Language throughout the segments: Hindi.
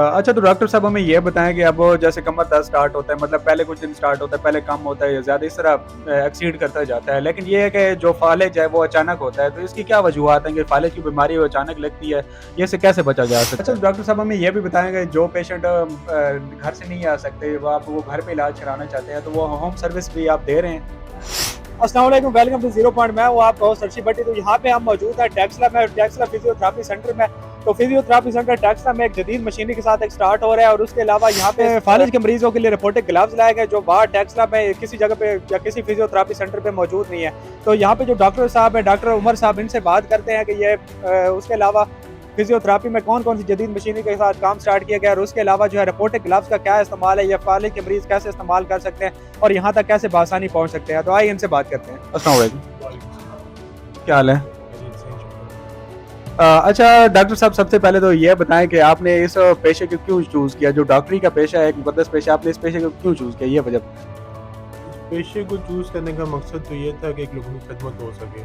अच्छा तो डॉक्टर साहब हमें ये बताएँ कि अब वो जैसे कमर दर्द स्टार्ट होता है मतलब पहले कुछ दिन स्टार्ट होता है, पहले कम होता है या ज़्यादा इस तरह एक्सीड करता जाता है। लेकिन ये है कि जो फ़ालिज है वो अचानक होता है, तो इसकी क्या वजूहात हैं कि फ़ालिज की बीमारी वो अचानक लगती है, ये इससे कैसे बचा जा सकता है? अच्छा तो डॉक्टर साहब हमें ये भी बताएँ कि जो पेशेंट घर से नहीं आ सकते, वो घर पे इलाज कराना चाहते हैं, तो वो होम सर्विस भी आप दे रहे हैं? अस्सलाम वालेकुम, वेलकम टू जीरो पॉइंट। मैं हूँ आपका होस्ट अर्शी भट्टी। तो यहाँ पे हम मौजूद है टेक्सला में, टेक्सला फिजियोथेरेपी सेंटर में। तो फिजियोथेरेपी सेंटर टेक्सला में एक जदीद मशीनरी के साथ एक स्टार्ट हो रहा है, और उसके अलावा यहाँ पे फालिज के मरीजों के लिए रिपोर्टेड ग्लव्स लाए गए जो बाहर टेक्सला में किसी जगह पे या किसी फिजियोथेरेपी सेंटर पे मौजूद नहीं है। तो यहाँ पे जो डॉक्टर साहब है, डॉक्टर उमर साहब, इनसे बात करते हैं कि ये उसके अलावा फिजियोथेरेपी में कौन कौन सी जदीद मशीनरी के साथ काम स्टार्ट किया गया, और उसके अलावा जो है रिपोर्टेड ग्लव्स का क्या इस्तेमाल है, या फालिज के मरीज कैसे इस्तेमाल कर सकते हैं और यहाँ तक कैसे बआसानी पहुँच सकते हैं। तो आइए इनसे बात करते हैं। अस्सलाम वालेकुम, क्या हाल है? अच्छा डॉक्टर साहब सबसे पहले तो ये बताएँ कि आपने इस पेशे को क्यों चूज़ किया? जो डॉक्टरी का पेशा है, एक मुक़द्दस पेशा, आपने इस पेशे को क्यों चूज़ किया? ये वजह बताएँ। इस पेशे को चूज़ करने का मकसद तो ये था कि एक लोगों की खिदमत हो सके।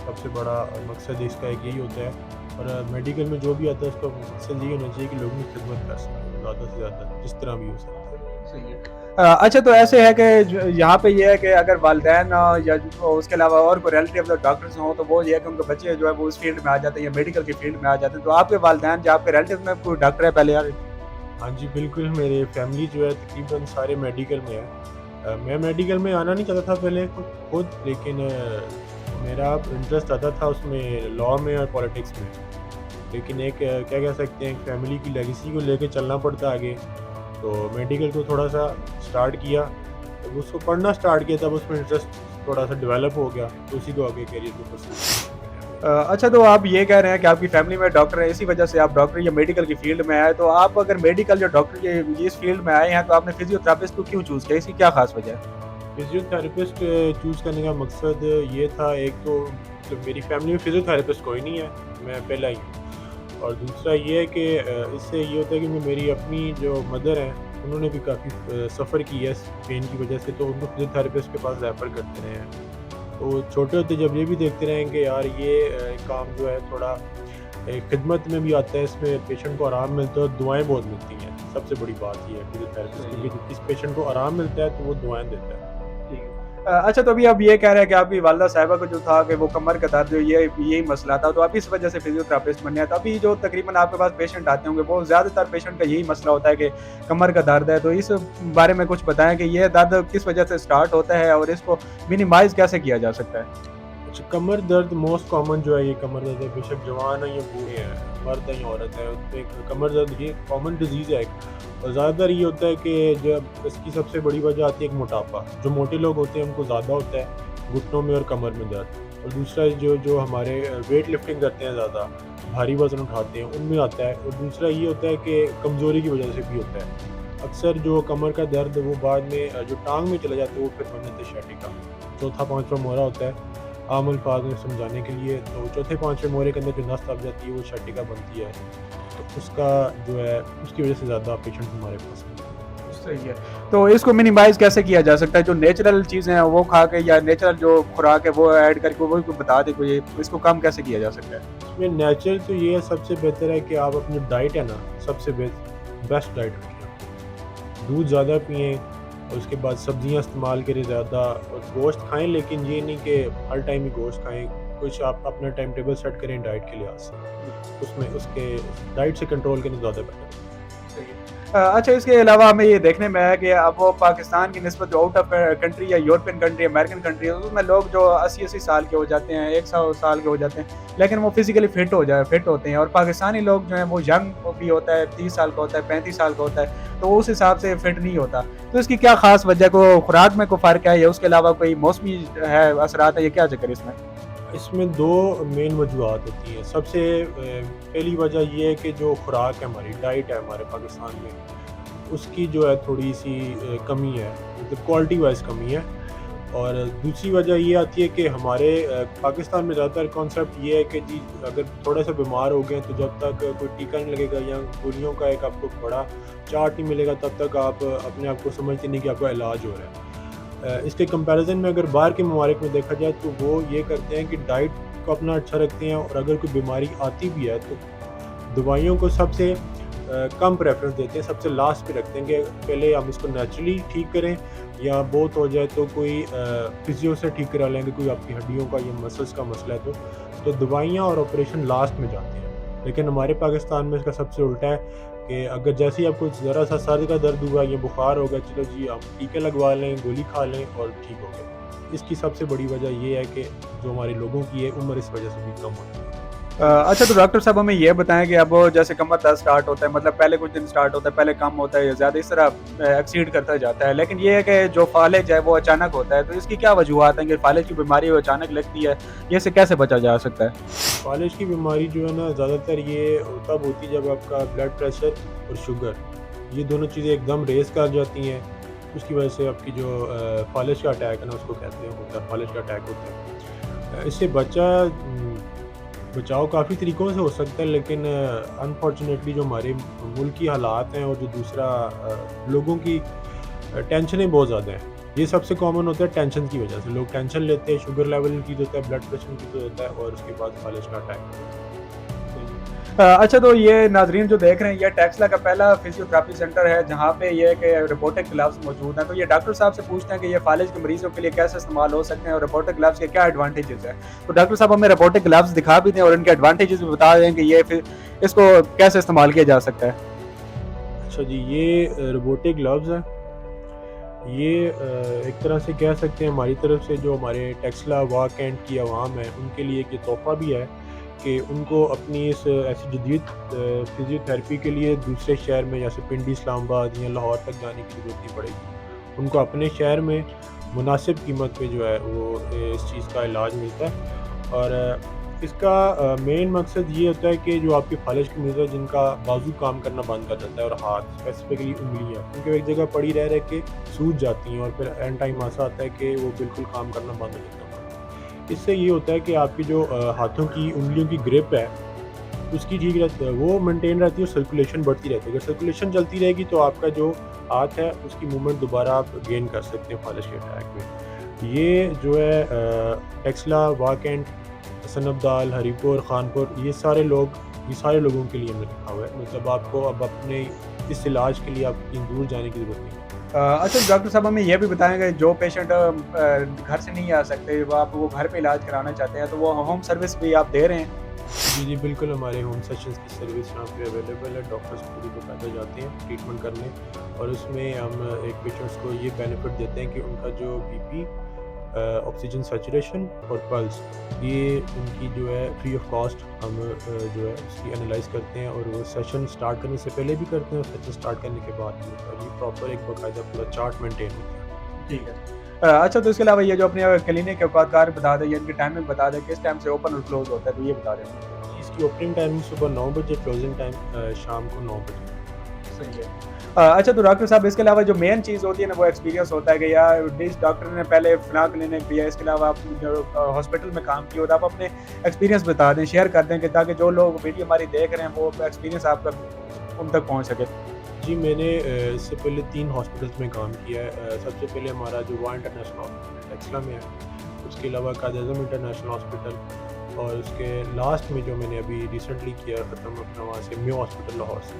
सबसे बड़ा मकसद इसका एक यही होता है। और मेडिकल में जो भी आता है उसका मकसद यही होना चाहिए कि लोगों की खिदमत कर सकें ज़्यादा से ज़्यादा, जिस तरह भी हो सकता है। सही है। अच्छा तो ऐसे है कि यहाँ पे ये है कि अगर वालिदैन या उसके अलावा और कोई रिलेटिव अगर डॉक्टर्स हों तो वो ये है कि उनके बच्चे जो है वो उस फील्ड में आ जाते हैं या मेडिकल की फील्ड में आ जाते हैं। तो आपके वालिदैन या आपके रिलेटिव में कोई डॉक्टर है पहले यार? हाँ जी, बिल्कुल, मेरे फैमिली जो है तकरीबन सारे मेडिकल में है। मैं मेडिकल में आना नहीं चाहता था पहले खुद, लेकिन मेरा इंटरेस्ट ज़्यादा था उसमें, लॉ में और पॉलिटिक्स में। लेकिन एक क्या कह सकते हैं, फैमिली की लेगेसी को लेके चलना पड़ता है आगे। तो मेडिकल को थोड़ा-सा स्टार्ट किया, जब उसको पढ़ना स्टार्ट किया तब उसमें इंटरेस्ट थोड़ा-सा डेवलप हो गया, तो उसी को आगे करियर को परस्यू किया मैंने। अच्छा तो आप ये कह रहे हैं कि आपकी फैमिली में डॉक्टर है, इसी वजह से आप डॉक्टरी या मेडिकल की फील्ड में आए। तो आप अगर मेडिकल या डॉक्टर की इस फील्ड में आए हैं तो आपने फिजियोथेरेपिस्ट को क्यों चूज़ किया? इसकी क्या खास वजह है? फिजियोथेरेपिस्ट चूज़ करने का मकसद ये था, एक तो मतलब मेरी फैमिली में फिजियोथेरेपिस्ट कोई नहीं है, मैं पहला ही हूँ। और दूसरा ये है कि इससे ये होता है कि मेरी अपनी जो मदर हैं, उन्होंने भी काफ़ी सफ़र की है इस पेन की वजह से, तो उनको फिजियोथेरेपिस्ट के पास रेफ़र करते रहे हैं। तो छोटे होते जब ये भी देखते रहे हैं कि यार ये काम जो है थोड़ा खिदमत में भी आता है, इसमें पेशेंट को आराम मिलता है और दुआएँ बहुत मिलती हैं। सबसे बड़ी बात ये है फिजियोथेरेपिस्ट की, कि जिस पेशेंट को आराम मिलता है तो वो दुआएँ देता है। ठीक है। अच्छा तो अभी आप ये कह रहे हैं कि आपकी वालिदा साहिबा को जो था कि वो कमर का दर्द ये यही मसला था, तो आप इस वजह से फिजियोथेरेपिस्ट बने हैं। तो अभी जो तकरीबन आपके पास पेशेंट आते होंगे वो ज़्यादातर पेशेंट का यही मसला होता है कि कमर का दर्द है। तो इस बारे में कुछ बताएँ कि ये दर्द किस वजह से स्टार्ट होता है और इसको मिनिमाइज़ कैसे किया जा सकता है? अच्छा, कमर दर्द मोस्ट कॉमन जो है, ये कमर दर्द है, बेशक जवान है या बूढ़े हैं, मर्द है या औरत है, उसमें कमर दर्द ये कॉमन डिजीज़ है एक। और ज़्यादातर ये होता है कि जब इसकी सबसे बड़ी वजह आती है एक मोटापा। जो मोटे लोग होते हैं उनको ज़्यादा होता है घुटनों में और कमर में दर्द। और दूसरा जो जो हमारे वेट लिफ्टिंग करते हैं, ज़्यादा भारी वज़न उठाते हैं, उनमें आता है। और दूसरा ये होता है कि कमज़ोरी की वजह से भी होता है। अक्सर जो कमर का दर्द वो बाद में जो टाँग में चला जाता है वो फिर बनता है sciatica। चौथा पाँचवा मोहरा होता है आम अल्फाज में समझाने के लिए। तो चौथे पाँचवें मोहरे के अंदर जो नस दब जाती है वो sciatica बनती है। तो उसका जो है उसकी वजह से ज़्यादा पेशेंट हमारे पास आते हैं। सही है। तो इसको मिनिमाइज़ कैसे किया जा सकता है? जो नेचुरल चीज़ें हैं वो खा के या नेचुरल जो खुराक है वो ऐड करके वो कोई बता दे कोई, इसको कम कैसे किया जा सकता है? इसमें नेचुरल तो ये सबसे बेहतर है कि आप अपनी डाइट है ना, सबसे बेस्ट डाइट रखें। दूध ज़्यादा पिएँ और उसके बाद सब्जियां इस्तेमाल करें ज़्यादा, और गोश्त खाएं, लेकिन ये नहीं कि हर टाइम ही गोश्त खाएं। कुछ आप अपना टाइम टेबल सेट करें डाइट के लिहाज से, उसमें उसके डाइट से कंट्रोल करना ज़्यादा बेटर है। सही है। अच्छा इसके अलावा हमें ये देखने में आया कि अब वो पाकिस्तान की निस्बत जो आउट ऑफ कंट्री या यूरोपियन कंट्री, अमेरिकन कंट्री है उसमें लोग जो 80-80 साल के हो जाते हैं, 100 साल के हो जाते हैं, लेकिन वो फिज़िकली फिट होते हैं और पाकिस्तानी लोग जो हैं वो यंग भी होता है, 30 साल का होता है, 35 साल का होता है, तो उस हिसाब से फिट नहीं होता। तो इसकी क्या ख़ास वजह को खुराक में कोई फ़र्क है या उसके अलावा कोई मौसमी है असरात है, या क्या चक्कर है इसमें? इसमें दो मेन वजूहत होती हैं। सबसे पहली वजह ये है कि जो खुराक है, हमारी डाइट है हमारे पाकिस्तान में, उसकी जो है थोड़ी सी कमी है, मतलब क्वालिटी वाइज कमी है। और दूसरी वजह ये आती है कि हमारे पाकिस्तान में ज़्यादातर कॉन्सेप्ट ये है कि जी अगर थोड़ा सा बीमार हो गए तो जब तक कोई टीका नहीं लगेगा या गोलियों का एक आपको बड़ा चार्ट नहीं मिलेगा तब तक आप अपने आप को समझते नहीं कि आपका इलाज हो रहा है। इसके कंपैरिजन में अगर बाहर के ममालिक में देखा जाए तो वो ये करते हैं कि डाइट को अपना अच्छा रखते हैं, और अगर कोई बीमारी आती भी है तो दवाइयों को सबसे कम प्रेफरेंस देते हैं, सबसे लास्ट पे रखते हैं कि पहले हम इसको नेचुरली ठीक करें, या बहुत हो जाए तो कोई फिजियो से ठीक करा लेंगे, कोई आपकी हड्डियों का या मसल्स का मसला है तो दवाइयाँ और ऑपरेशन लास्ट में जाते हैं। लेकिन हमारे पाकिस्तान में इसका सबसे उल्टा है कि अगर जैसे ही आपको ज़रा सा सर का दर्द हुआ या बुखार होगा, चलो जी आप टीके लगवा लें, गोली खा लें और ठीक हो गया। इसकी सबसे बड़ी वजह ये है कि जो हमारे लोगों की है उम्र इस वजह से भी कम होती है। अच्छा, तो डॉक्टर साहब हमें ये बताएं कि अब वो जैसे कमर दर्द स्टार्ट होता है, मतलब पहले कुछ दिन स्टार्ट होता है, पहले कम होता है या ज़्यादा, इस तरह एक्सीड करता जाता है, लेकिन ये है कि जो फालिज है वो अचानक होता है, तो इसकी क्या वजूहत हैं कि फालिज की बीमारी वो अचानक लगती है, ये से कैसे बचा जा सकता है? फालिज की बीमारी जो है ना, ज़्यादातर ये तब होती है जब आपका ब्लड प्रेशर और शुगर ये दोनों चीज़ें एकदम रेस कर जाती हैं। उसकी वजह से आपकी जो फालिज का अटैक है ना, उसको कहते हैं, होता है फालिज का अटैक होता है। इससे बचाव काफ़ी तरीक़ों से हो सकता है, लेकिन अनफॉर्चुनेटली जो हमारे मुल्क की हालात हैं और जो दूसरा लोगों की टेंशनें बहुत ज़्यादा हैं। ये सबसे कॉमन होता है टेंशन की वजह से, लोग टेंशन लेते हैं, शुगर लेवल इंक्रीज़ होता है, ब्लड प्रेशर इंक्रीज़ होता है और उसके बाद फालिज का अटैक होता है। अच्छा, तो ये नाज़रीन जो देख रहे हैं, ये टेक्सला का पहला फिजियोथेरेपी सेंटर है जहाँ पे ये कि रोबोटिक ग्लव्स मौजूद हैं। तो ये डॉक्टर साहब से पूछते हैं कि ये फालिज के मरीजों के लिए कैसे इस्तेमाल हो सकते हैं और रोबोटिक ग्लव्स के क्या एडवांटेजेस हैं। तो डॉक्टर साहब हमें रोबोटिक ग्लव्स दिखा भी दें और इनके एडवांटेजेस भी बता दें कि ये फिर इसको कैसे इस्तेमाल किया जा सकता है। अच्छा जी, ये रोबोटिक ग्लव्स हैं। ये एक तरह से कह सकते हैं हमारी तरफ से जो हमारे टेक्सला वाक एंड की अवाम है उनके लिए ये तोहफ़ा भी है कि उनको अपनी इस ऐसी जदीद फिजियोथेरेपी के लिए दूसरे शहर में जैसे पिंडी, इस्लामाबाद या लाहौर तक जाने की ज़रूरत नहीं पड़ेगी। उनको अपने शहर में मुनासिब कीमत पे जो है वो इस चीज़ का इलाज मिलता है। और इसका मेन मकसद ये होता है कि जो आपकी फालिज की मरीज़ है जिनका बाजू काम करना बंद कर जाता है और हाथ स्पेसिफिकली उंगलियाँ उनके एक जगह पड़ी रह के सूज जाती हैं और फिर एंड टाइम ऐसा आता है कि वो बिल्कुल काम करना बंद हो जाता है। इससे ये होता है कि आपकी जो हाथों की उंगलियों की ग्रिप है उसकी ठीक रहती है, वो मेंटेन रहती है और सर्कुलेशन बढ़ती रहती है। अगर सर्कुलेशन चलती रहेगी तो आपका जो हाथ है उसकी मूवमेंट दोबारा आप गेन कर सकते हैं फालिज के अटैक में। ये जो है टेक्सला, वाक एंड, हसन अब्दाल, हरीपुर, खानपुर, ये सारे लोगों के लिए हमने रखा हुआ है। मतलब आपको अब अपने इस इलाज के लिए आप दूर जाने की ज़रूरत नहीं है। अच्छा, डॉक्टर साहब हमें ये भी बताएंगे जो पेशेंट घर से नहीं आ सकते, वो घर पे इलाज कराना चाहते हैं, तो वो होम सर्विस भी आप दे रहे हैं? जी, जी, बिल्कुल हमारे होम सेशंस की सर्विस यहाँ पे अवेलेबल है। डॉक्टर्स पूरी बाकायदा जाते हैं ट्रीटमेंट करने और उसमें हम एक पेशेंट्स को ये बेनिफिट देते हैं कि उनका जो बीपी, ऑक्सीजन सैचुरेशन और पल्स, ये उनकी जो है फ्री ऑफ कॉस्ट हम जो है उसकी एनालाइज करते हैं और वो सेशन स्टार्ट करने से पहले भी करते हैं और सेशन स्टार्ट करने के बाद भी होता है। ये प्रॉपर एक बाकायदा पूरा चार्ट मेंटेन होता है। ठीक है। अच्छा, तो इसके अलावा ये जो अपने क्लिनिक के औकात बता दें या इनकी टाइमिंग बता दें, किस टाइम से ओपन और क्लोज होता है, तो ये बता दें। इसकी ओपनिंग टाइमिंग सुबह 9 बजे, क्लोजिंग टाइम शाम को 9 बजे। सही है। अच्छा, तो डॉक्टर साहब इसके अलावा जो मेन चीज़ होती है ना वो एक्सपीरियंस होता है कि यार जिस डॉक्टर ने पहले फलां क्लिनिक दिया, इसके अलावा आप जो हॉस्पिटल में काम किया तो आप अपने एक्सपीरियंस बता दें, शेयर कर दें कि ताकि जो लोग वीडियो हमारी देख रहे हैं वो एक्सपीरियंस आपका उन तक पहुँच सके। जी, मैंने इससे पहले 3 हॉस्पिटल्स में काम किया है। सबसे पहले हमारा जो वहाँ इंटरनेशनल हॉस्पिटल टेक्सला में है, उसके अलावा कायद-ए-आज़म इंटरनेशनल हॉस्पिटल और उसके लास्ट में जो मैंने अभी रिसेंटली किया ख़त्म अपना वहाँ से म्यू हॉस्पिटल लाहौर से।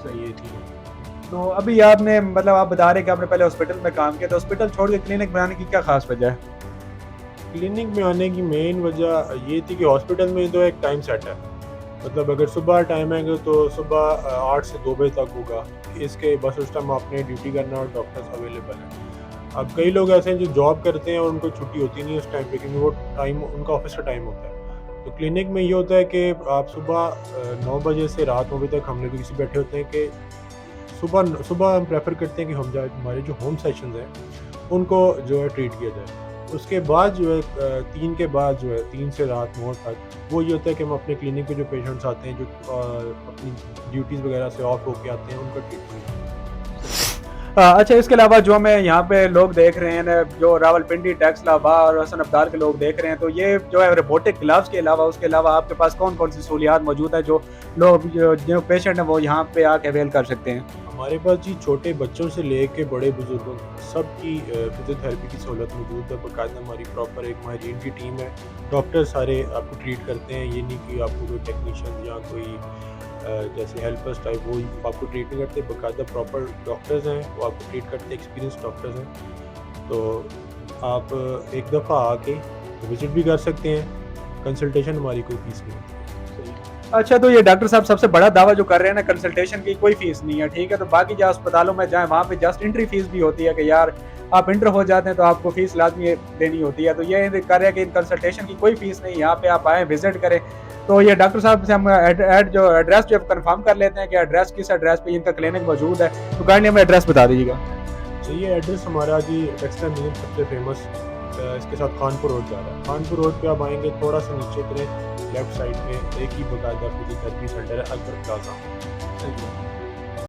सही है, ठीक है। तो अभी आपने मतलब आप बता रहे हैं कि आपने पहले हॉस्पिटल में काम किया, तो हॉस्पिटल छोड़ के क्लिनिक बनाने की क्या खास वजह है? क्लिनिक में आने की मेन वजह ये थी कि हॉस्पिटल में तो एक टाइम सेट है, मतलब अगर सुबह टाइम है तो सुबह 8 से 2 बजे तक होगा। इसके बस उस टाइम आपने ड्यूटी करना और डॉक्टर्स अवेलेबल हैं। अब कई लोग ऐसे हैं जो जॉब करते हैं और उनको छुट्टी होती नहीं है उस टाइम पे, क्योंकि वो टाइम उनका ऑफिस का टाइम होता है। तो क्लिनिक में ये होता है कि आप सुबह 9 बजे से रात 9 बजे तक हम लोग किसी बैठे होते हैं कि सुबह हम प्रेफर करते हैं कि हम जाए हमारे जो होम सेशंस हैं उनको जो है ट्रीट किया जाए। उसके बाद जो है 3 के बाद जो है 3 से रात 9 तक वो ये होता है कि हम अपने क्लिनिक पे जो पेशेंट्स आते हैं जो अपनी ड्यूटीज़ वगैरह से ऑफ होके आते हैं उनका ट्रीटमेंट। अच्छा, इसके अलावा जो हमें यहाँ पे लोग देख रहे हैं जो रावलपिंडी, टेक्सला, वाह और हसन अब्दाल के लोग देख रहे हैं, तो ये जो है रोबोटिक ग्लव्स के अलावा उसके अलावा आपके पास कौन कौन सी सहूलियात मौजूद है जो लोग जो पेशेंट हैं वो यहाँ पे आके अवेल कर सकते हैं? हमारे पास जी छोटे बच्चों से लेके बड़े बुजुर्गों सबकी फिजियोथेरेपी की सहूलत मौजूद है। बाकायदा हमारी प्रॉपर एक माहिरीन की टीम है, डॉक्टर सारे आपको ट्रीट करते हैं। ये नहीं कि आपको कोई टेक्नीशियन या कोई जैसे हेल्पर्स टाइप, वो आपको ट्रीट नहीं करते, बाकायदा प्रॉपर डॉक्टर्स हैं वो आपको ट्रीट करते, एक्सपीरियंस डॉक्टर्स हैं। तो आप एक दफ़ा आके विज़िट भी कर सकते हैं, कंसल्टेशन हमारी कोई फ़ीस नहीं होती। अच्छा, तो ये डॉक्टर साहब सबसे बड़ा दावा जो कर रहे हैं ना, कंसल्टेशन की कोई फीस नहीं है, ठीक है। तो बाकी जो अस्पतालों में जाएं वहाँ पे जस्ट एंट्री फीस भी होती है कि यार आप इंटर हो जाते हैं तो आपको फीस लाजमी देनी होती है। तो ये कर रहे हैं कि इन कंसल्टेशन की कोई फीस नहीं, यहाँ पे आप आएँ विजिट करें। तो ये डॉक्टर साहब से हम जो एड्रेस जो कंफर्म कर लेते हैं कि एड्रेस किस एड्रेस पे इनका क्लिनिक मौजूद है। तो काइंडली हमें एड्रेस बता दीजिएगा। तो ये एड्रेस हमारा जी टेक्सटाइल म्यूजियम सबसे फेमस, इसके साथ खानपुर रोड जा रहा है। खानपुर रोड पे आप आएंगे, थोड़ा सा नीचे उतरे, लेफ्ट साइड में एक ही बाकायदा फिजियोथेरेपी सेंटर है, अकबर प्लाजा।